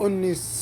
19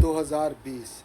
2020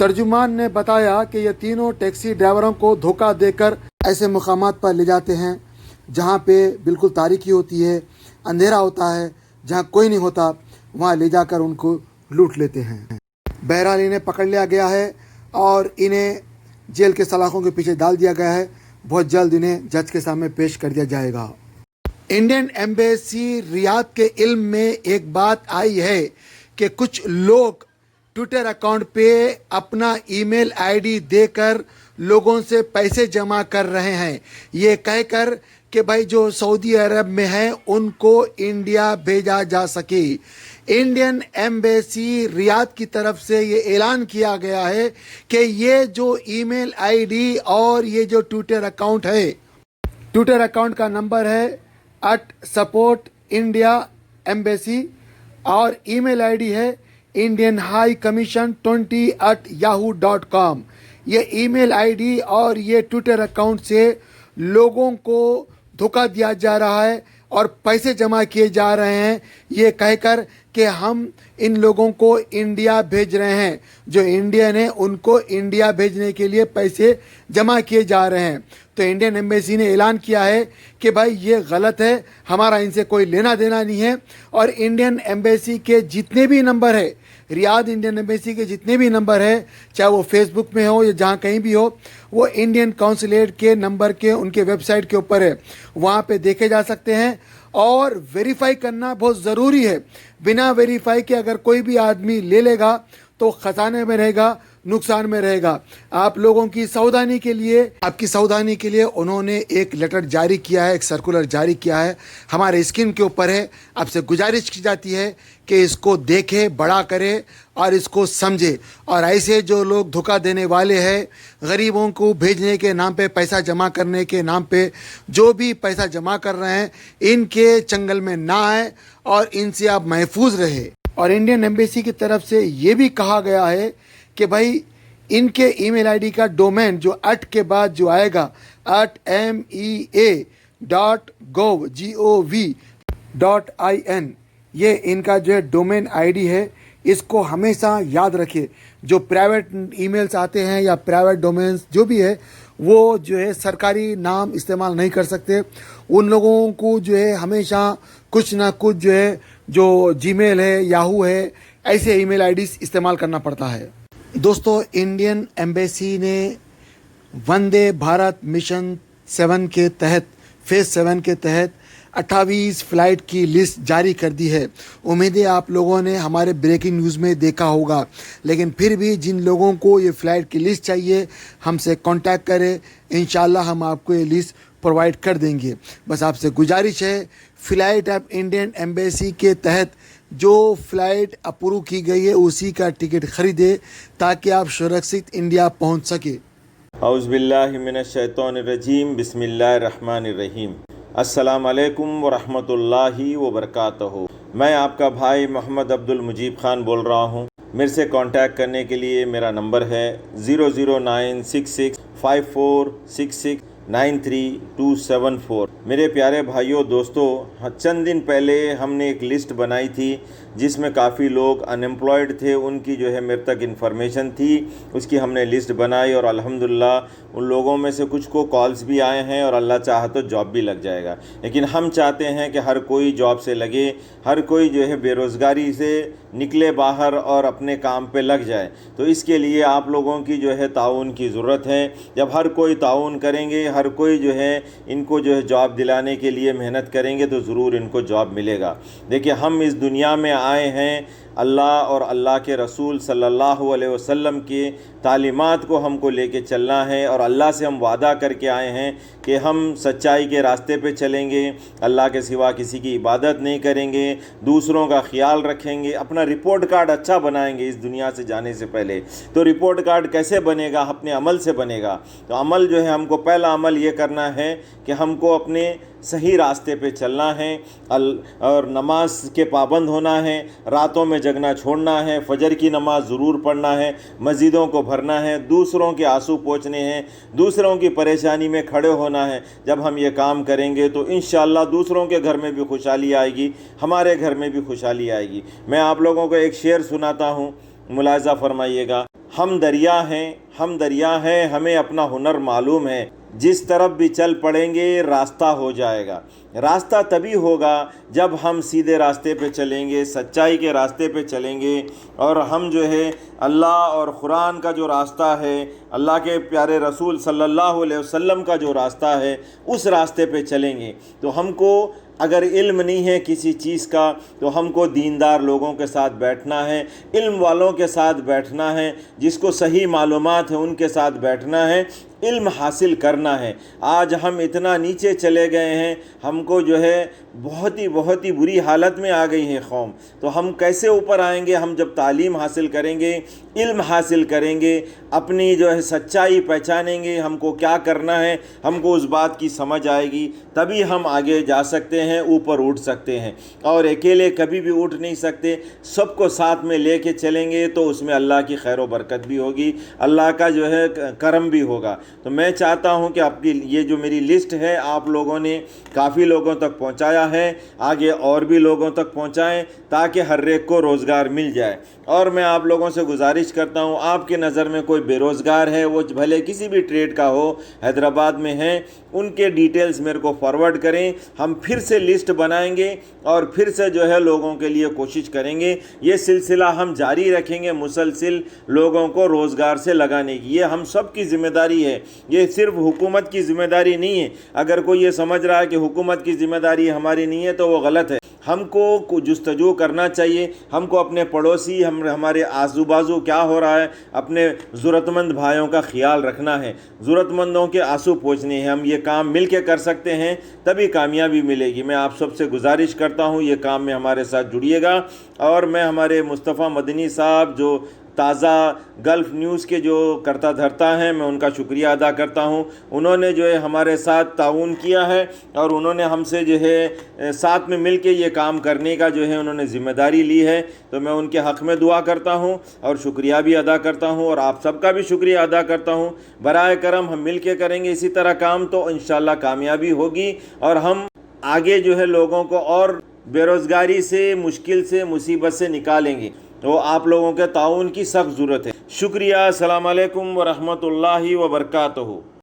ترجمان نے بتایا کہ یہ تینوں ٹیکسی ڈرائیوروں کو دھوکہ دے کر ایسے مقامات پر لے جاتے ہیں جہاں پہ بالکل تاریکی ہوتی ہے، اندھیرا ہوتا ہے، جہاں کوئی نہیں ہوتا، وہاں لے جا کر ان کو لوٹ لیتے ہیں۔ بہرحال انہیں پکڑ لیا گیا ہے اور انہیں جیل کے سلاخوں کے پیچھے ڈال دیا گیا ہے۔ بہت جلد انہیں جج کے سامنے پیش کر دیا جائے گا۔ انڈین ایمبیسی ریاض کے علم میں ایک بات آئی ہے کہ کچھ لوگ ٹویٹر اکاؤنٹ پہ اپنا ای میل آئی ڈی دے کر لوگوں سے پیسے جمع کر رہے ہیں، یہ کہہ کر کہ بھائی جو سعودی عرب میں ہیں ان کو انڈیا بھیجا جا سکے۔ انڈین ایمبیسی ریاض کی طرف سے یہ اعلان کیا گیا ہے کہ یہ جو ای میل آئی ڈی اور یہ جو ٹویٹر اکاؤنٹ ہے، ٹویٹر اکاؤنٹ کا نمبر ہے @SupportIndiaEmbassy اور ای میل آئی ڈی ہے indianhighcommission20@yahoo.com۔ یہ ای میل آئی ڈی اور یہ ٹویٹر اکاؤنٹ سے لوگوں کو دھوکہ دیا جا رہا ہے اور پیسے جمع کیے جا رہے ہیں، یہ کہہ کر کہ ہم ان لوگوں کو انڈیا بھیج رہے ہیں۔ جو انڈین ہیں ان کو انڈیا بھیجنے کے لیے پیسے جمع کیے جا رہے ہیں۔ تو انڈین ایمبیسی نے اعلان کیا ہے کہ بھائی یہ غلط ہے، ہمارا ان سے کوئی لینا دینا نہیں ہے، اور انڈین ایمبیسی کے جتنے بھی نمبر ہے، ریاض انڈین ایمبیسی کے جتنے بھی نمبر ہے، چاہے وہ فیس بک میں ہو یا جہاں کہیں بھی ہو، وہ انڈین کونسلیٹ کے نمبر کے ان کے ویب سائٹ کے اوپر ہے، وہاں پہ دیکھے جا سکتے ہیں۔ اور ویریفائی کرنا بہت ضروری ہے، بنا ویریفائی کے اگر کوئی بھی آدمی لے لے گا تو خزانے میں رہے گا، نقصان میں رہے گا۔ آپ لوگوں کی ساودھانی کے لیے، آپ کی ساودھانی کے لیے انہوں نے ایک لیٹر جاری کیا ہے، ایک سرکولر جاری کیا ہے، ہمارے اسکرین کے اوپر ہے۔ آپ سے گزارش کی جاتی ہے کہ اس کو دیکھے، بڑا کرے اور اس کو سمجھے، اور ایسے جو لوگ دھوکہ دینے والے ہیں، غریبوں کو بھیجنے کے نام پہ، پیسہ جمع کرنے کے نام پہ جو بھی پیسہ جمع کر رہے ہیں، ان کے چنگل میں نہ آئے اور ان سے آپ محفوظ رہے۔ اور انڈین ایمبیسی کی طرف سے یہ بھی کہا گیا ہے کہ بھائی ان کے ای میل آئی ڈی کا ڈومین جو کے بعد جو آئے گا @mea.gov.in، یہ ان کا جو ہے ڈومین آئی ڈی ہے، اس کو ہمیشہ یاد رکھے۔ جو پرائیویٹ ای میلز آتے ہیں یا پرائیویٹ ڈومینز جو بھی ہے، وہ جو ہے سرکاری نام استعمال نہیں کر سکتے۔ ان لوگوں کو جو ہے ہمیشہ کچھ نہ کچھ جو ہے، جو جی میل ہے، یاہو ہے، ایسے ای میل آئی ڈیز استعمال کرنا پڑتا ہے۔ دوستو، انڈین ایمبیسی نے وندے بھارت مشن 7 کے تحت، فیز 7 کے تحت 28 فلائٹ کی لسٹ جاری کر دی ہے۔ امید ہے آپ لوگوں نے ہمارے بریکنگ نیوز میں دیکھا ہوگا، لیکن پھر بھی جن لوگوں کو یہ فلائٹ کی لسٹ چاہیے، ہم سے کانٹیکٹ کریں، انشاءاللہ ہم آپ کو یہ لسٹ پرووائڈ کر دیں گے۔ بس آپ سے گزارش ہے، فلائٹ آف انڈین ایمبیسی کے تحت جو فلائٹ اپروو کی گئی ہے اسی کا ٹکٹ خریدے تاکہ آپ سرکشت انڈیا پہنچ سکے۔ اعوذ باللہ من الشیطان الرجیم، بسم اللہ الرحمن الرحیم۔ السلام علیکم ورحمۃ اللہ وبرکاتہ۔ میں آپ کا بھائی محمد عبد المجیب خان بول رہا ہوں۔ میرے سے کانٹیکٹ کرنے کے لیے میرا نمبر ہے 00966546693 میرے پیارے بھائیوں دوستو، چند دن پہلے ہم نے ایک لسٹ بنائی تھی جس میں کافی لوگ انیمپلائڈ تھے، ان کی جو ہے میرے تک انفارمیشن تھی، اس کی ہم نے لسٹ بنائی، اور الحمدللہ ان لوگوں میں سے کچھ کو کالز بھی آئے ہیں اور اللہ چاہا تو جاب بھی لگ جائے گا۔ لیکن ہم چاہتے ہیں کہ ہر کوئی جاب سے لگے، ہر کوئی جو ہے بے روزگاری سے نکلے باہر اور اپنے کام پہ لگ جائے۔ تو اس کے لیے آپ لوگوں کی جو ہے تعاون کی ضرورت ہے۔ جب ہر کوئی تعاون کریں گے، ہر کوئی جو ہے ان کو جو ہے جاب دلانے کے لیے محنت کریں گے تو ضرور ان کو جاب ملے گا۔ دیکھیں، ہم اس دنیا میں آئے ہیں اللہ اور اللہ کے رسول صلی اللہ علیہ وسلم کی تعلیمات کو ہم کو لے کے چلنا ہے، اور اللہ سے ہم وعدہ کر کے آئے ہیں کہ ہم سچائی کے راستے پہ چلیں گے، اللہ کے سوا کسی کی عبادت نہیں کریں گے، دوسروں کا خیال رکھیں گے، اپنا رپورٹ کارڈ اچھا بنائیں گے اس دنیا سے جانے سے پہلے۔ تو رپورٹ کارڈ کیسے بنے گا؟ اپنے عمل سے بنے گا۔ تو عمل جو ہے ہم کو، پہلا عمل یہ کرنا ہے کہ ہم کو اپنے صحیح راستے پہ چلنا ہے، اور نماز کے پابند ہونا ہے، راتوں میں جگنا چھوڑنا ہے، فجر کی نماز ضرور پڑھنا ہے، مسجدوں کو بھرنا ہے، دوسروں کے آنسو پوچھنے ہیں، دوسروں کی پریشانی میں کھڑے ہونا ہے۔ جب ہم یہ کام کریں گے تو انشاءاللہ دوسروں کے گھر میں بھی خوشحالی آئے گی، ہمارے گھر میں بھی خوشحالی آئے گی۔ میں آپ لوگوں کو ایک شعر سناتا ہوں، ملاحظہ فرمائیے گا۔ ہم دریا ہیں، ہمیں اپنا ہنر معلوم ہے، جس طرف بھی چل پڑیں گے راستہ ہو جائے گا۔ راستہ تبھی ہوگا جب ہم سیدھے راستے پہ چلیں گے، سچائی کے راستے پہ چلیں گے، اور ہم جو ہے اللہ اور قرآن کا جو راستہ ہے، اللہ کے پیارے رسول صلی اللہ علیہ وسلم کا جو راستہ ہے، اس راستے پہ چلیں گے۔ تو ہم کو اگر علم نہیں ہے کسی چیز کا تو ہم کو دیندار لوگوں کے ساتھ بیٹھنا ہے، علم والوں کے ساتھ بیٹھنا ہے، جس کو صحیح معلومات ہیں ان کے ساتھ بیٹھنا ہے، علم حاصل کرنا ہے۔ آج ہم اتنا نیچے چلے گئے ہیں، ہم کو جو ہے بہت ہی بری حالت میں آ گئی ہے قوم۔ تو ہم کیسے اوپر آئیں گے؟ ہم جب تعلیم حاصل کریں گے، علم حاصل کریں گے، اپنی جو ہے سچائی پہچانیں گے، ہم کو کیا کرنا ہے، ہم کو اس بات کی سمجھ آئے گی، تبھی ہم آگے جا سکتے ہیں، اوپر اٹھ سکتے ہیں۔ اور اکیلے کبھی بھی اٹھ نہیں سکتے، سب کو ساتھ میں لے کے چلیں گے تو اس میں اللہ کی خیر و برکت بھی ہوگی، اللہ کا جو ہے کرم بھی ہوگا۔ تو میں چاہتا ہوں کہ آپ کی یہ جو میری لسٹ ہے آپ لوگوں نے کافی لوگوں تک پہنچایا ہے، آگے اور بھی لوگوں تک پہنچائیں تاکہ ہر ایک کو روزگار مل جائے۔ اور میں آپ لوگوں سے گزارش کرتا ہوں، آپ کے نظر میں کوئی بے روزگار ہے، وہ بھلے کسی بھی ٹریڈ کا ہو، حیدرآباد میں ہیں، ان کے ڈیٹیلز میرے کو فارورڈ کریں، ہم پھر سے لسٹ بنائیں گے اور پھر سے جو ہے لوگوں کے لیے کوشش کریں گے۔ یہ سلسلہ ہم جاری رکھیں گے مسلسل، لوگوں کو روزگار سے لگانے کی۔ یہ ہم سب کی ذمہ داری ہے، یہ صرف حکومت کی ذمہ داری نہیں ہے۔ اگر کوئی یہ سمجھ رہا ہے کہ حکومت کی ذمہ داری ہماری نہیں ہے تو وہ غلط ہے۔ ہم کو جستجو کرنا چاہیے، ہم کو اپنے پڑوسی، ہمارے آزو بازو کیا ہو رہا ہے، اپنے ضرورت مند بھائیوں کا خیال رکھنا ہے، ضرورت مندوں کے آنسو پوچھنے ہیں۔ ہم یہ کام مل کے کر سکتے ہیں تبھی کامیابی ملے گی۔ میں آپ سب سے گزارش کرتا ہوں یہ کام میں ہمارے ساتھ جڑیے گا، اور میں ہمارے مصطفیٰ مدنی صاحب جو تازہ گلف نیوز کے جو کرتا دھرتا ہیں، میں ان کا شکریہ ادا کرتا ہوں۔ انہوں نے جو ہے ہمارے ساتھ تعاون کیا ہے اور انہوں نے ہم سے جو ہے ساتھ میں مل کے یہ کام کرنے کا جو ہے انہوں نے ذمہ داری لی ہے، تو میں ان کے حق میں دعا کرتا ہوں اور شکریہ بھی ادا کرتا ہوں، اور آپ سب کا بھی شکریہ ادا کرتا ہوں۔ برائے کرم ہم مل کے کریں گے اسی طرح کام تو انشاءاللہ کامیابی ہوگی، اور ہم آگے جو ہے لوگوں کو اور بے روزگاری سے، مشکل سے، مصیبت سے نکالیں گے۔ تو آپ لوگوں کے تعاون کی سخت ضرورت ہے۔ شکریہ۔ السلام علیکم ورحمۃ اللہ وبرکاتہ۔